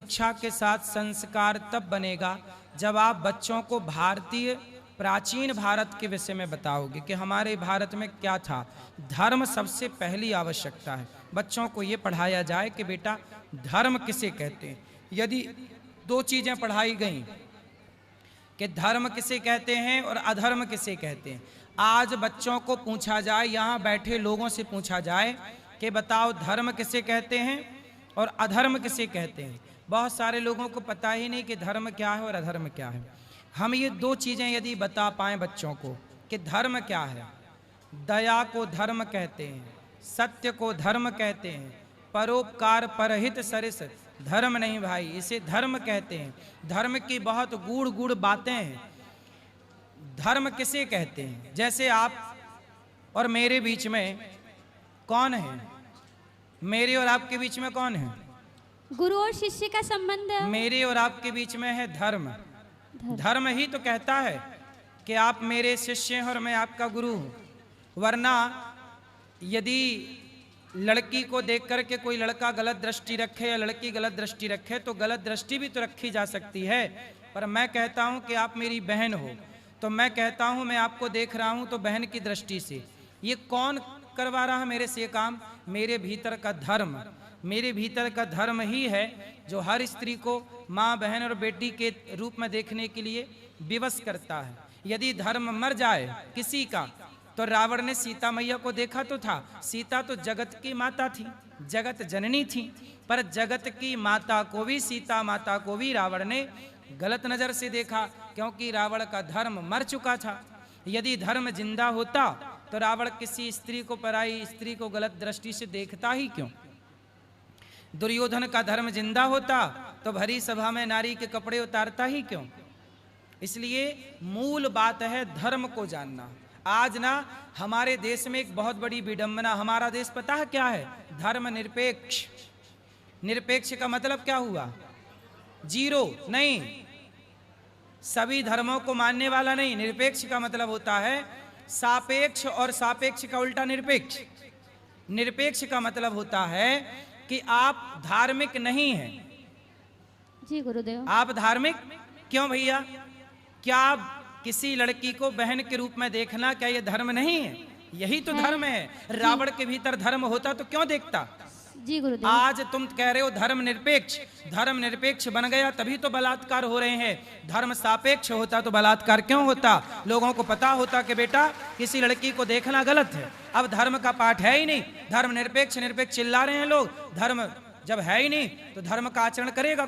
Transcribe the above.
शिक्षा के साथ संस्कार तब बनेगा जब आप बच्चों को भारतीय प्राचीन भारत के विषय में बताओगे कि हमारे भारत में क्या था। धर्म सबसे पहली आवश्यकता है। बच्चों को ये पढ़ाया जाए कि बेटा धर्म किसे कहते हैं। यदि दो चीजें पढ़ाई गई कि धर्म किसे कहते हैं और अधर्म किसे कहते हैं, आज बच्चों को पूछा जाए, यहाँ बैठे लोगों से पूछा जाए कि बताओ धर्म किसे कहते हैं और अधर्म किसे कहते हैं। बहुत सारे लोगों को पता ही नहीं कि धर्म क्या है और अधर्म क्या है। हम ये दो चीज़ें यदि बता पाएं बच्चों को कि धर्म क्या है, दया को धर्म कहते हैं, सत्य को धर्म कहते हैं, परोपकार परहित सरिस धर्म नहीं भाई, इसे धर्म कहते हैं। धर्म की बहुत गूढ़ गूढ़ बातें हैं। धर्म किसे कहते हैं? जैसे आप और मेरे बीच में कौन है? मेरे और आपके बीच में कौन है? गुरु और शिष्य का संबंध। मेरे और आपके बीच में है धर्म। धर्म ही तो कहता है कि आप मेरे शिष्य हैं और मैं आपका गुरु हूं। वरना यदि लड़की को देख करके कोई लड़का गलत दृष्टि रखे या लड़की गलत दृष्टि रखे तो गलत दृष्टि भी तो रखी जा सकती है। पर मैं कहता हूं कि आप मेरी बहन हो तो मैं कहता हूं मैं आपको देख रहा हूं तो बहन की दृष्टि से। ये कौन करवा रहा है मेरे से ये काम? मेरे भीतर का धर्म। मेरे भीतर का धर्म ही है जो हर स्त्री को माँ, बहन और बेटी के रूप में देखने के लिए विवश करता है। यदि धर्म मर जाए किसी का, तो रावण ने सीता मैया को देखा तो था। सीता तो जगत की माता थी, जगत जननी थी, पर जगत की माता को भी, सीता माता को भी रावण ने गलत नजर से देखा, क्योंकि रावण का धर्म मर चुका था। यदि धर्म जिंदा होता तो रावण किसी स्त्री को, पराई स्त्री को गलत दृष्टि से देखता ही क्यों? दुर्योधन का धर्म जिंदा होता तो भरी सभा में नारी के कपड़े उतारता ही क्यों? इसलिए मूल बात है धर्म को जानना। आज ना हमारे देश में एक बहुत बड़ी विडंबना, हमारा देश पता है क्या है? धर्म निरपेक्ष। निरपेक्ष का मतलब क्या हुआ? जीरो नहीं, सभी धर्मों को मानने वाला नहीं। निरपेक्ष का मतलब होता है सापेक्ष, और सापेक्ष का उल्टा निरपेक्ष। निरपेक्ष का मतलब होता है कि आप धार्मिक नहीं हैं। जी गुरुदेव। आप धार्मिक क्यों भैया? क्या किसी लड़की को बहन के रूप में देखना क्या ये धर्म नहीं है? यही तो धर्म है। रावण के भीतर धर्म होता तो क्यों देखता? जी गुरुदेव। आज तुम कह रहे हो धर्म निरपेक्ष। धर्म निरपेक्ष बन गया तभी तो बलात्कार हो रहे हैं। धर्म सापेक्ष होता तो बलात्कार क्यों होता? लोगों को पता होता कि बेटा किसी लड़की को देखना गलत है। अब धर्म का पाठ है ही नहीं। धर्म निरपेक्ष निरपेक्ष चिल्ला रहे हैं लोग। धर्म जब है ही नहीं तो धर्म का आचरण करेगा